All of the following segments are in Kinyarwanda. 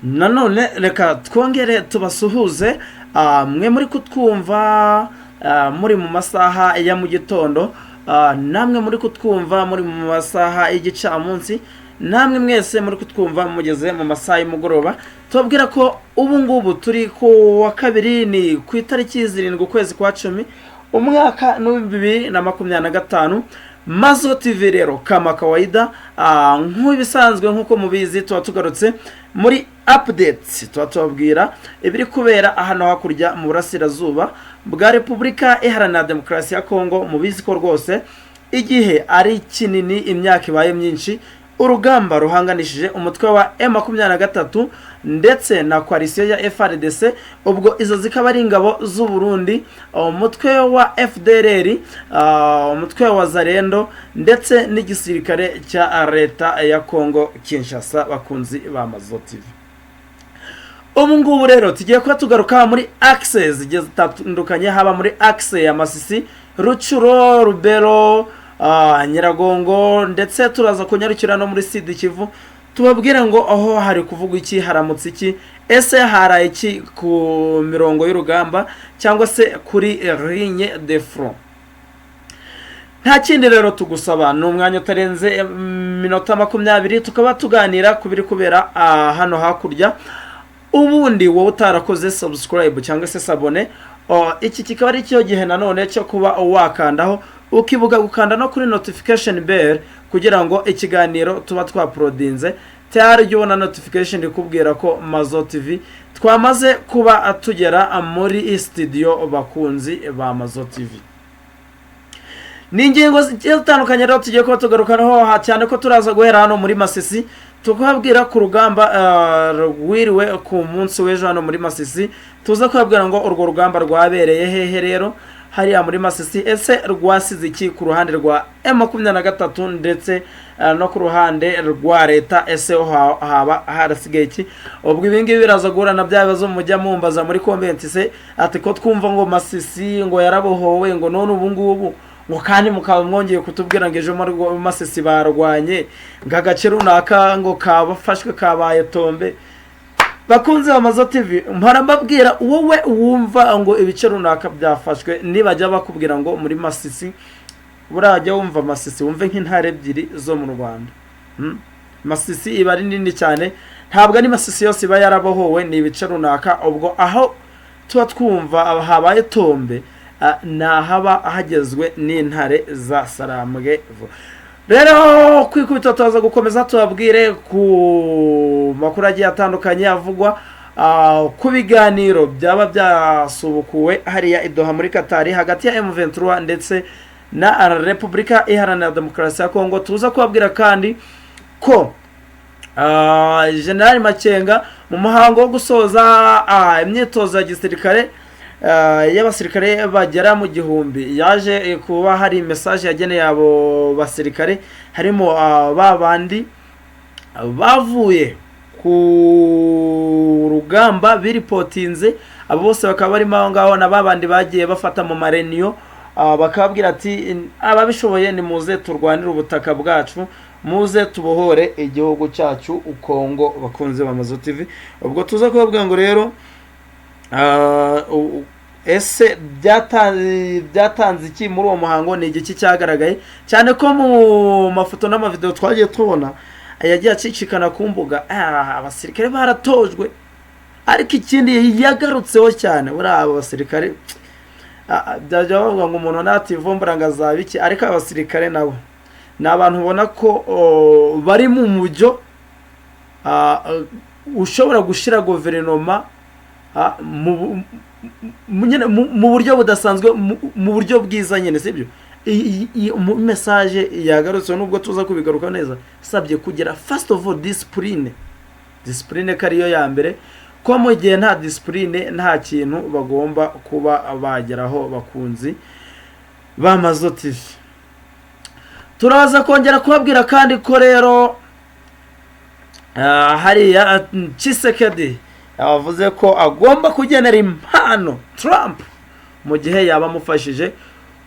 nanone reka twongere tubasuhuze mwe muri kutwumva muri mu masaha ya mu gitondo, namwe muri kutwumva muri mu masaha y'igicamunsi, namwe mwese muri kutwumva mugeze mu masaha y'umugoroba. Tubabwira ko ubu ngubu turi ku wa kabiri, ni ku itariki 7 ukwezi kwa 10 umwaka 2025. Mazo TV rero kama kawaida, nk'ibisanzwe nkuko mubizi tuba tugarutse muri updates, tuba tubabwira ibiri kubera ahantu hakurya mu burasirazuba bwa Repubulika Iharanira Demokarasi ya Kongo. Mubizi ko rwose igihe ari kinini, imyaka ibaye myinshi, urugamba ruhanganishije umutwe wa M23 ndetse na coalition ya FARDC, ubwo izo zikaba ari ingabo z'u Burundi, umutwe wa FDLR, umutwe wa Zarendo ndetse n'igisirikare cya leta ya Kongo Kinshasa, bakunzi ba Mazo TV. Ubu ngubu rero tugiye kuba tugaruka muri access zigiye zitandukanye, haba muri access ya Masisi, Rucuro, Rubero, Nyiragongo, ndetse turaza kunyarukira no muri Sud Kivu. Tubabwira ngo aho hari kuvuga iki, haramutse iki, ese haraye iki ku mirongo y'urugamba cyangwa se kuri ligne de front. Nta kindi rero tugusaba n'umwanya utarenze minota 20 tukaba tuganira kubiri kubera hano hakurya. Ubundi wowe utarakoze subscribe cyangwa se sabone, iki kikaba ari cyo gihe nanone cyo kuba wakandaho, ukibuga gukanda no kuri notification bell kugira ngo ikiganiro tuba twaprodinze tayari ubona notification ikubwira ko Mazo TV twamaze kuba tugera muri studio, bakunzi ba Mazo TV. Ningingo zitandukanye rero tugiye kuba tugarukanaho, cyane ko turaza guhera hano muri Masisi tukabwira ku rugamba rwiriwe ku munsi w'ejo hano muri Masisi. Tuza kubabwira ngo urwo rugamba rwabereye hehe rero hariya muri Masisi, ese rwasize iki ku ruhande rwa M23 ndetse no ku ruhande rwa leta, ese haba harasigaye iki? Ubwo ibingibi biraza guhura byabazo mujya mumbaza muri comment, se ati ko twumva ngo Masisi ngo yarabohowe, ngo none ubu ngubu ngo kandi mukaba mwongeye kutubwira ngo ejo muri Masisi barwanye ngagace runaka ngo kabafashwe kabaye tombe. Bakunze ba Mazo TV, mpora mbabwira wowe wumva ngo ibice runaka byafashwe, nibajya bakubwira ngo muri Masisi, burajya wumva Masisi wumve nk'intare ebyiri zo mu Rwanda. Masisi iba ari nini cyane, ntabwo ari Masisi yose iba yarabohowe, ni ibice runaka. Ubwo aho tuba twumva habaye tombe haba hagezwe n'intare za Sarambwe. Rero kwikubita tuza gukomeza tubabwire ku makuru agiye atandukanye avugwa ku biganiro byaba byasubukuwe hariya i Doha muri Qatar hagati ya M23 ndetse na Repubulika Iharanira Demokarasi ya Kongo. Tuza kubabwira kandi ko General Makenga mu muhango wo gusoza imyitozo ya gisirikare y'abasirikare bagera mu 1000 yaje kuba hari message yageneye abo basirikare, harimo babandi bavuye ku rugamba biripotinze, abo bose bakaba bari ngaho, na babandi bagiye bafata mu marenio, bakababwira ati ababishoboye ni muze turwanire ubutaka bwacu, muze tubohore igihugu cyacu Kongo. Bakunze ba Mazo TV, ubwo tuza kubabwira ngo rero ese byatanze iki muri uwo muhango, ni igiki cyagaragaye, cyane ko mu mafoto n'amavideo twagiye tubona yagiye acicikana ku mbuga, abasirikare baratojwe. Ariko ikindi yagarutseho cyane muri abo basirikare, byajya bavuga ngo umuntu nativumbura ngo azaba iki, ariko abasirikare nabo ni abantu ubona ko bari mu mujyo ushobora gushira guverinoma mu buryo budasanzwe, mu buryo bwiza nyine, sibyo? Message yagarutse nubwo tuza kubigaruka neza, sabye kugira first of all discipline kariyo ya mbere, ko mu gihe nta discipline nta kintu bagomba kuba bageraho. Bakunzi ba Mazo TV, turaza kongera kubabwira kandi ko rero hariya Tshisekedi yavuze ko agomba kugenera impano Trump mu gihe yaba amufashije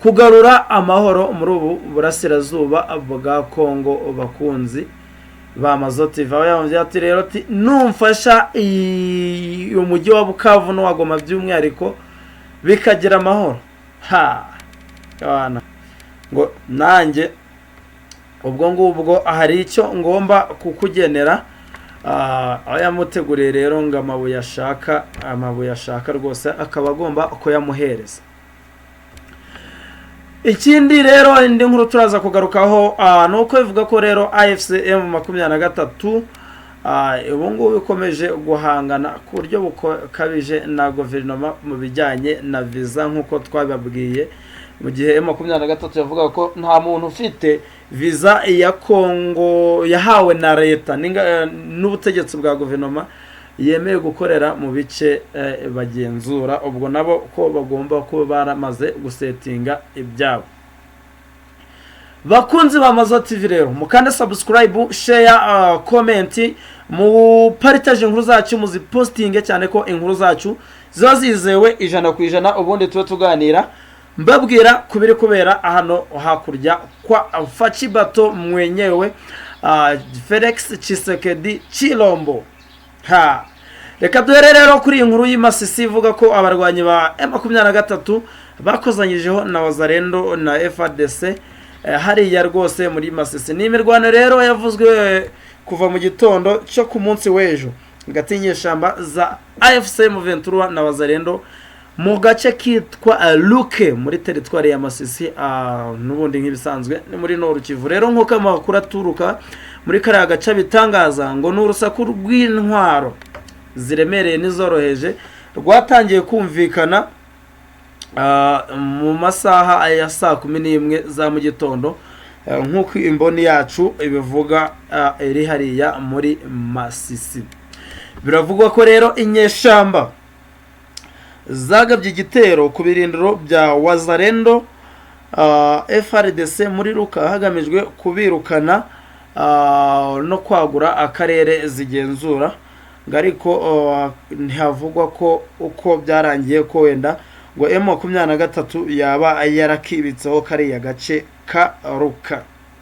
kugarura amahoro muri ubu burasirazuba bwa Kongo. Bakunzi ba Mazoti TV yavuze ati rero ati numfasha umujyi wa Bukavu no wagoma by'umwihariko bikagira amahoro abana ngo nanjye ubwo ngubwo hari icyo ngomba kukugenera aho yamuteguriye rero ngo amabuye ashaka rwose akaba agomba kuyamuhereza. Ikindi rero indi nkuru turaza kugarukaho nuko ivuga ko rero AFC M23 ubu ngubu bikomeje guhangana ku buryo bukabije na guverinoma mu bijyanye na visa nk'uko twababwiye, mu gihe M23 yavuga ko nta muntu ufite visa ya Kongo yahawe na leta n'ubutegetsi bwa guverinoma yemeye gukorera mu bice bagenzura, ubwo nabo ko bagomba kuba baramaze gusetinga ibyabo. Bakunzi ba Mazoti TV rero mukande subscribe, share, comment, mu partage inkuru zacu muzipostinge cyane ko inkuru zacu ziba zizewe 100%, ubundi tuba tuganira mbabwira kubiri kubera hano hakurya kwa Fachibato mwenyewe Felix Tshisekedi Chilombo. Reka duhere rero kuri inkuru y'Imasisi ivuga ko abarwanyi ba M23 bakozanyijeho na Wazalendo na FARDC hariya rwose muri Masisi. Ni imirwano rero yavuzwe kuva mu gitondo cyo ku munsi w'ejo gatinyeshamba za AFC M23 na Wazalendo mu gace kitwa Luke muri teritwari ya Masisi, n'ubundi nk'ibisanzwe ni muri Nord Kivu. Rero nk'uko amakuru aturuka muri kariya gace bitangaza ngo n'urusaku rw'intwaro ziremereye n'izoroheje rwatangiye kumvikana mu masaha ya saa 11 za mu gitondo nk'uko imboni yacu ibivuga iri hariya muri Masisi. Biravugwa ko rero inyeshamba zagabye igitero ku birindiro bya Wazalendo FARDC muri Ruka hagamijwe kubirukana no kwagura akarere zigenzura, ariko ntihavugwa ko uko byarangiye ko wenda ngo M23 yaba yarakibitseho kariya gace ka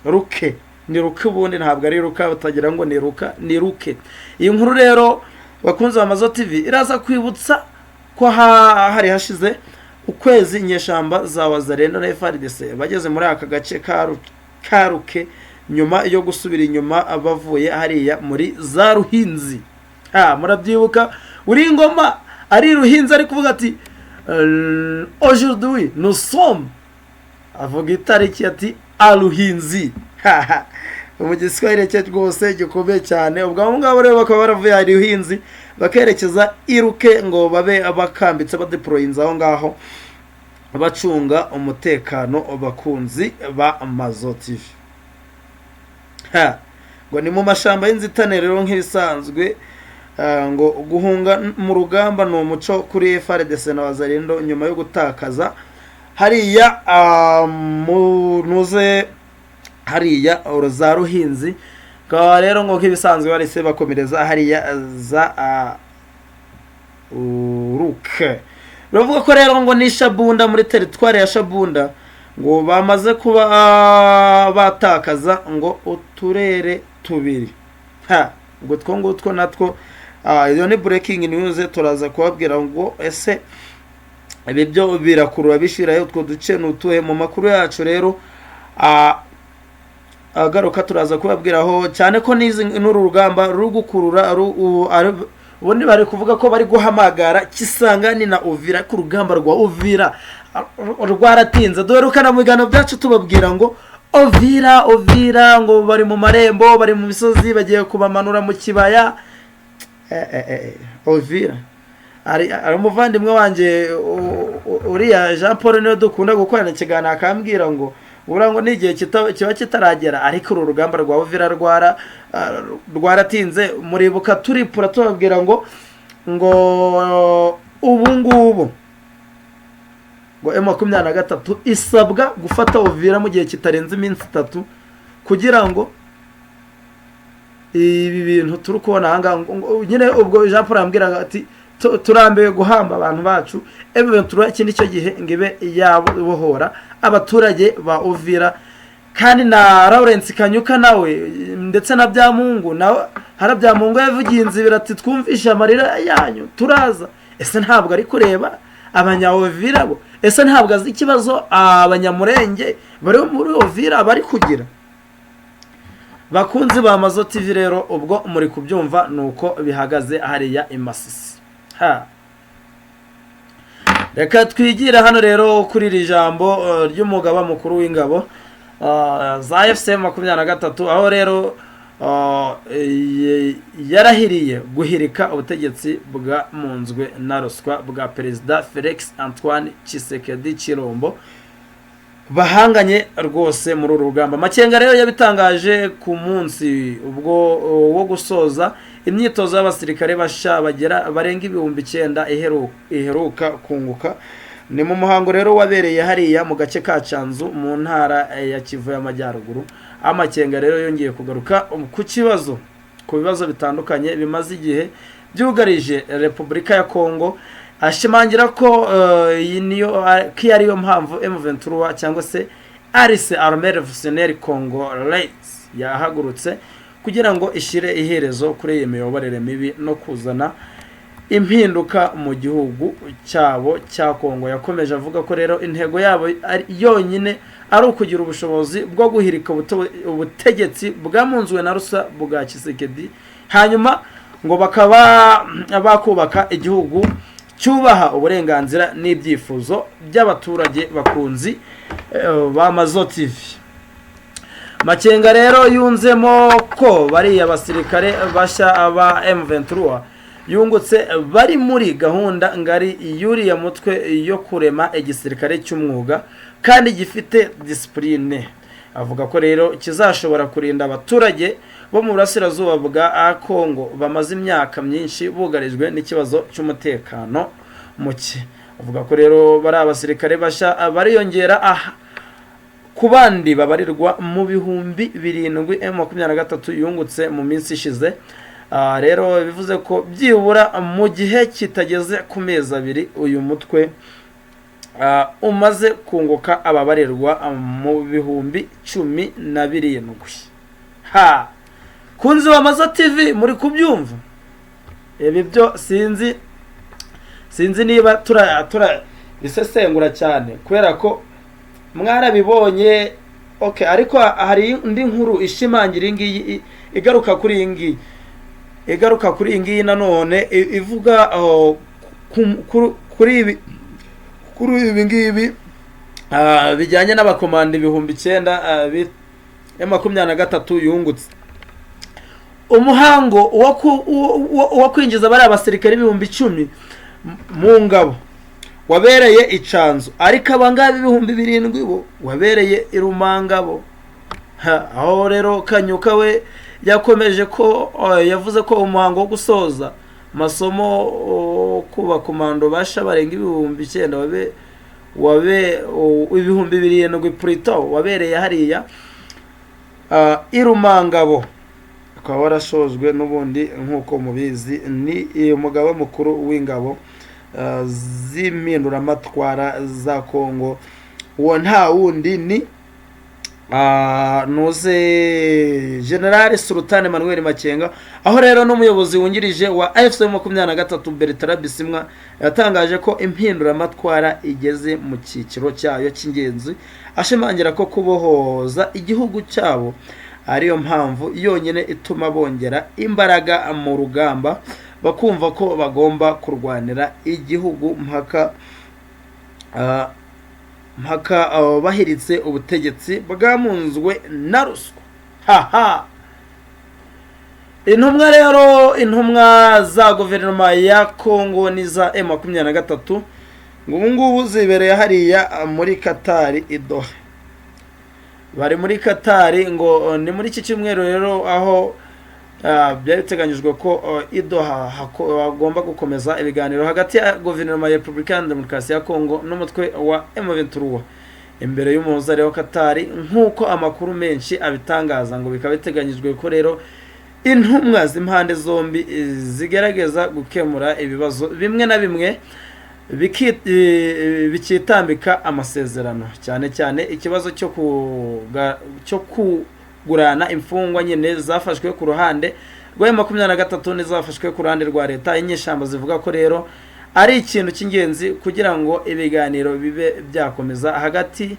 Ruke ni Ruke, ubundi ntabwo ari Ruka utagira ngo ni Ruka, ni Ruke. Iyi nkuru rero bakunze ba Mazoti TV iraza kwibutsa ko hari hashize ukwezi inyeshamba za Wazalendo na FARDC bageze muri aka gace ka Ruke nyuma yo gusubira inyuma abavuye hariya muri za Ruhinzi. Murabyibuka uri ngoma ari Ruhinzi ari kuvuga ati aujourd'hui nous sommes, avuga itariki ati Aruhinzi. Mu giswahili cye rwose gikomeye cyane. Ubwo ngabo rero bakaba baravuye ari Ruhinzi bakerekeza Iruke ngo babe abakambitse badeployinza aho ngaho bacunga umutekano bakunzi ba Mazoti. Ngo ni mu mashamba y'inzitane rero nk'ibisanzwe, ngo guhunga mu rugamba no umuco kuri FARDC na Wazalendo nyuma yo gutakaza hariya munuze hariya za Ruhinzi. Kwa rero ngo nk'ibisanzwe barise bakomereza hariya za Ruke. Baravuga ko rero ngo ni Shabunda muri teritwari ya Shabunda ngo bamaze kuba batakaza ngo uturere tubiri. Ngo twongutwo natwo iyo ni breaking news turaza kubabwira ngo ese ibi byo birakurura bishirayo utwo duce n'utuhe mu makuru yacu. Rero agaruka turaza kubabwiraho cyane ko nizi n'uru rugamba rugukurura ubundi bari kuvuga ko bari guhamagara Kisangani na Uvira ku rugamba rwa Uvira rwaratinze. Duherukana mu biganiro byacu tubabwira ngo Uvira ngo bari mu marembo, bari mu misozi, bagiye kubamanura mu kibaya. Uvira ari umuvandimwe wanje uriya Jean Paul niwe dukunda gukorana ikiganiro akambwira ngo uburango n'igihe kiba kitaragera, ariko uru rugamba rwa Uvira rwaratinze. Muribuka turipura tubabwira ngo ubu ngubu ngo M23 isabwa gufata Uvira mu gihe kitarenze iminsi 3 kugira ngo ibi bintu turi kubona hanga nyine. Ubwo Jean Paul ambwira ati turambiwe guhamba abantu bacu, M23 ikindi cyo gihe ngibe yabo bohora abaturage ba Uvira kandi na Lawrence Kanyuka nawe ndetse na Byamungu nawe Byamungu yavugiye inzibira ati twumvisha amarira yanyu turaza. Ese ntabwo ari kureba abanyawovira bo? Ese ntabwo azi ikibazo abanyamurenge bari muri Ovira bari kugira? Bakunzi ba Mazo TV rero ubwo muri kubyumva nuko bihagaze hariya Imasisi. Reka twigira hano rero kuri iri jambo ry'umugaba mukuru w'ingabo za FCM 23 aho rero yarahiriye guhirika ubutegetsi bwa munzwe na ruswa bwa Perezida Felix Antoine Tshisekedi Chilombo bahanganye rwose muri uru rugamba. Makenga rero yabitangaje ku munsi ubwo wo gusoza imyitozo y'abasirikare basha barenga 9,000 iheruka kunguka. Ni mu muhango rero wabereye hariya mu gace ka Canzu mu ntara ya Kivu y'Amajyaruguru. Amakenga rero yongeye kugaruka ku bibazo bitandukanye bimaze igihe byugarije Repubulika ya Kongo, ashimangira ko ariyo mpamvu M23 cyangwa se Alice Armée Révolutionnaire Congolaise yahagurutse kugira ngo ishire iherezo kuri iyi miyoborere mibi no kuzana impinduka mu gihugu cyabo cya Kongo. Yakomeje avuga ko rero intego yabo yonyine ari ukugira ubushobozi bwo guhirika ubutegetsi bwamunzwe na rusa bwa Tshisekedi, hanyuma ngo bakaba bakubaka igihugu cyubaha uburenganzira n'ibyifuzo by'abaturage bakunzi ba Mazo TV. Makenga rero yunzemo ko bari abasirikare bashya aba M23 yungutse bari muri gahunda ngari yuriya mutwe yo kurema igisirikare cy'umwuga kandi gifite discipline. Avuga ko rero kizashobora kurinda abaturage bo mu burasirazuba bwa Kongo bamaze imyaka myinshi bugarijwe n'ikibazo cy'umutekano muke. Avuga ko rero bari abasirikare basha bariyongera ku bandi babarirwa mu 7,000 M23 yungutse mu minsi ishize. Rero bivuze ko byibura mu gihe kitageze ku mezi 2 uyu mutwe umaze kunguka ababarirwa mu 17,000. Kunzi wa Mazo TV muri kubyumva? Ibi byo sinzi niba tura bisesengura cyane kubera ko mwarabibonye. Okay, ariko hari indi nkuru ishimangira ingiyi igaruka kuri ingiyi nanone ivuga kuri ibi ngibi bijyanye n'abakomanda 9,000 M23 yungutse. Umuhango wo kwinjiza bari abasirikare 10,000 mu ngabo wabereye Icanzu, ariko abangabi 7,000 bo wabereye Irumangabo. Aho rero Kanyuka we yakomeje ko yavuze ko umuhango wo gusoza masomo kuba komando basha barenga 9,000 wabe 2,700 Prito wabereye hariya Irumangabo. Akaba warashojwe n'ubundi nkuko mubizi ni umugaba mukuru w'ingabo z'impindura matwara za Kongo. Uwo nta wundi ni nuze General Sultan Emmanuel Makenga. Aho rero n'umuyobozi wungirije wa FCM 23 Bertrand Bisimwa yatangaje ko impindura matwara igeze mu cyiciro cyayo cy'ingenzi, ashimangira ko kubohoza igihugu cyabo ariyo mpamvu yonyine ituma bongera imbaraga mu rugamba, bakumva ko bagomba kurwanira igihugu mpaka bahiritse ubutegetsi bwamunzwe na ruswa. Intumwa za guverinoma ya Kongo niza M23 ngubu zibereye hariya muri Qatar Doha. Bari muri Qatar ngo ni muri iki cyumweru rero aho byateganyijwe ko Doha hagomba gukomeza ibiganiro hagati ya guverinoma ya Repubulika ya Demokarasi ya Kongo n'umutwe wa M23 imbere y'umuhuza wa Qatar, nkuko amakuru menshi abitangaza. Ngo bikaba biteganyijwe ko rero intumwa z'impande zombi zigerageza gukemura ibibazo bimwe na bimwe bikitambika amasezerano, cyane cyane ikibazo cyo kugurana imfungwa nyine zafashwe ku ruhande rwa M23 n'izafashwe ku ruhande rwa leta. Inyeshyamba zivuga ko rero ari ikintu cy'ingenzi kugira ngo ibiganiro bibe byakomeza hagati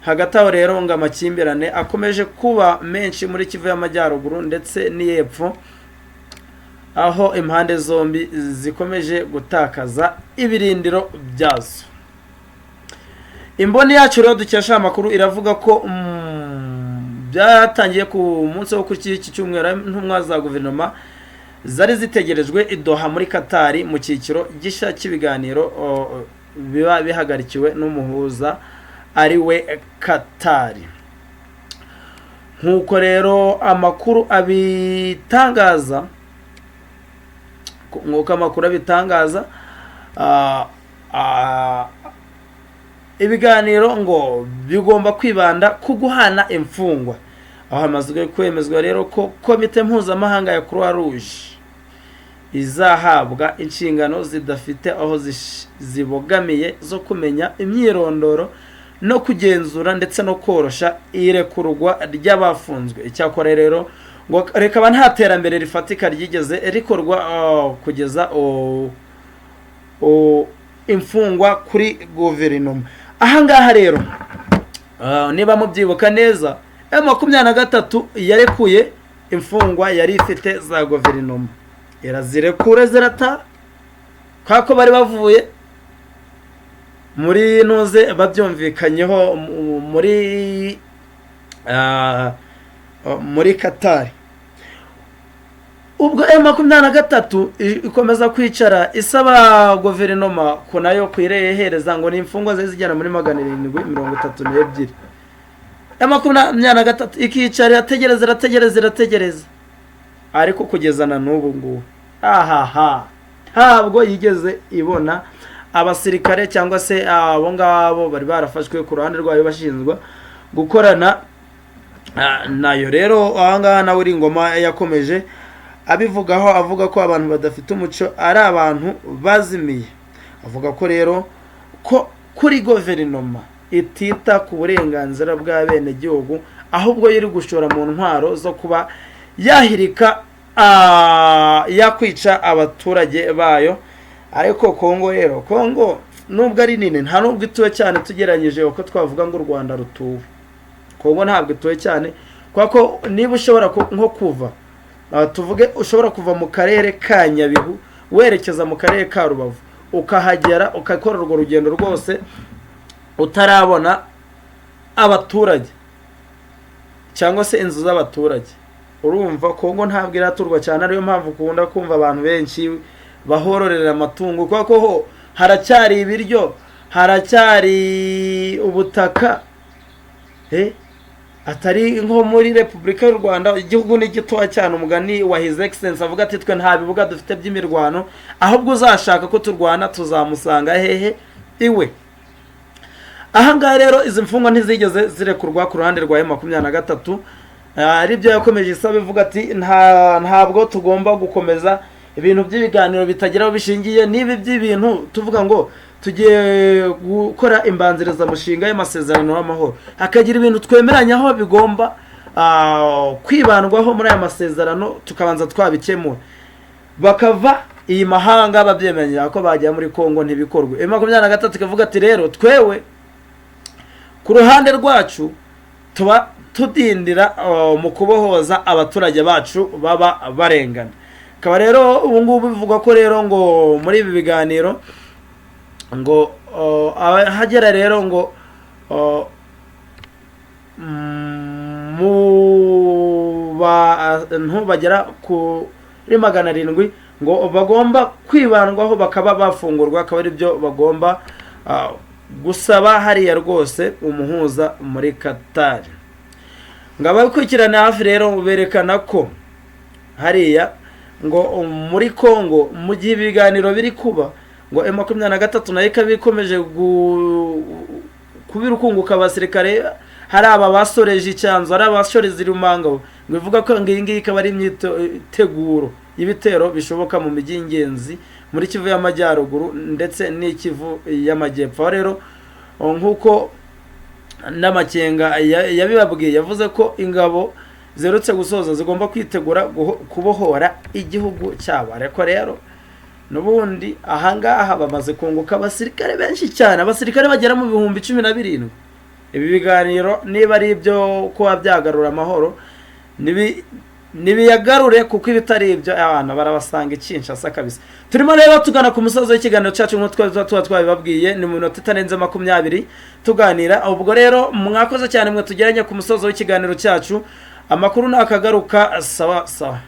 aho rero ngo amakimbirane akomeje kuba menshi muri Kivu y'Amajyaruguru ndetse n'Iyepfo, aho impande zombi zikomeje gutakaza ibirindiro byazo. Imboni yacu rero dukesha amakuru iravuga ko byatangiye ku munsi wo kuri iki cyumweru intumwa za guverinoma zari zitegerejwe i Doha muri Katari mu cyiciro gisha cy'ibiganiro biba bihagarikiwe n'umuhuza ari we Katari. Nkuko rero amakuru abitangaza ibiganiro ngo bigomba kwibanda ku guhana imfungwa, aho hamazwe kwemezwa rero ko komite mpuzamahanga ya Croix Rouge izahabwa inshingano zidafite aho zibogamiye zo kumenya imyirondoro no kugenzura ndetse no korosha irekurwa ry'abafunzwe. Icyakora rero ngo reka nta terambere rifatika ryigeze rikorwa kugeza imfungwa kuri guverinoma. Ahangaha rero niba mubyibuka neza, M23 yarekuye imfungwa yari ifite za guverinoma, irazirekura zirata kako bari bavuye muri noze babyumvikanyeho muri Katari. Ubwo M23 ikomeza kwicara isaba guverinoma ko nayo kwirehereza ngo ni imfungwa zigera muri 732. M23 ikicara irategereza ariko kugeza na n'ubu ngubu ntabwo yigeze ibona abasirikare cyangwa se abo ngabo bari barafashwe ku ruhande rwayo bashinzwe gukorana nayo. Rero ahangaha nawe uri ingoma yakomeje abivugaho, avuga ko abantu badafite umuco ari abantu bazimiye. Avuga ko rero ko kuri guverinoma itita ku burenganzira bwa bene gihugu, ahubwo yiri gushora mu ntwaro zo kuba yahirika yakwica abaturage bayo. Ariko Kongo nubwo ari nini nta nubwo ituwe cyane tugeranyije uko twavuga ngo u Rwanda rutuwe. Kongo ntabwo ituwe cyane kuko niba ushobora nko kuva tuvuge ushobora kuva mu karere ka Nyabihu werekeza mu karere ka Rubavu ukahagera ukakora urwo rugendo rwose utarabona abaturage cyangwa se inzu z'abaturage, urumva Kongo ntabwo iraturwa cyane. Ariyo mpamvu ukunda kumva abantu benshi bahororera amatungo kuko ho haracyari ibiryo, haracyari ubutaka atari nko muri Repubulika y'u Rwanda. Igihugu ni gitoya cyane, umugani wa His Excellency avuga ati twe nta bibuga dufite by'imirwano, ahubwo uzashaka ko turwana tuzamusanga hehe iwe. Ahangaha rero izi mfungwa ntizigeze zirekurwa ku ruhande rwa M23, ari byo yakomeje isaba ivuga ati ntabwo tugomba gukomeza ibintu by'ibiganiro bitageraho bishingiye n'ibi by'ibintu tuvuga ngo tugiye gukora imbanziriza mushinga y'amasezerano y'amahoro, hakagira ibintu twemeranyaho bigomba kwibandwaho muri aya masezerano tukabanza twabikemura, bakava iyi mahanga babyemeranya ko bajya muri Kongo ntibikorwe. M23 ikavuga ati rero twewe ku ruhande rwacu tuba tudindira mu kubohoza abaturage bacu baba barengana. Kaba rero ubu ngubu bivugwa ko rero ngo muri ibi biganiro ngo hagera rero ngo bagera kuri 700 ngo bagomba kwibandwaho bakaba bafungurwa, akaba ari byo bagomba gusaba hariya rwose umuhuza muri Katari. Ngaba gukurikirana hafi rero berekana ko hariya ngo muri Kongo mu gihe ibiganiro biri kuba ngo M23 nayo ikabikomeje kubirukunguka abasirikare, hari aba basoreje icyanzo, hari abashoreza irumanga, ngo bivuga ko ngiyi ikaba ari imyiteguro y'ibitero bishoboka mu mijyi y'ingenzi muri Kivu y'Amajyaruguru ndetse n'Ikivu y'Amajyepfo. Rero nk'uko n'Amakenga yabibabwiye, yavuze ko ingabo zerutse gusoza zigomba kwitegura kubohora igihugu cyabo. Ariko rero n'ubundi ahangaha bamaze kunguka abasirikare benshi cyane, abasirikare bagera mu 17,000. Ibi biganiro niba ari ibyo kuba byagarura amahoro nibiyagarure, kuko ibitari ibyo abantu barabasanga Kinshasa kabisa. Turimo rero tugana ku musozo w'ikiganiro cyacu nk'uko twabibabwiye, ni mu minota itarenze 20 tuganira. Ubwo rero mwakoze cyane mwe tugeranye ku musozo w'ikiganiro cyacu. Amakuru nakagaruka sawa sawa.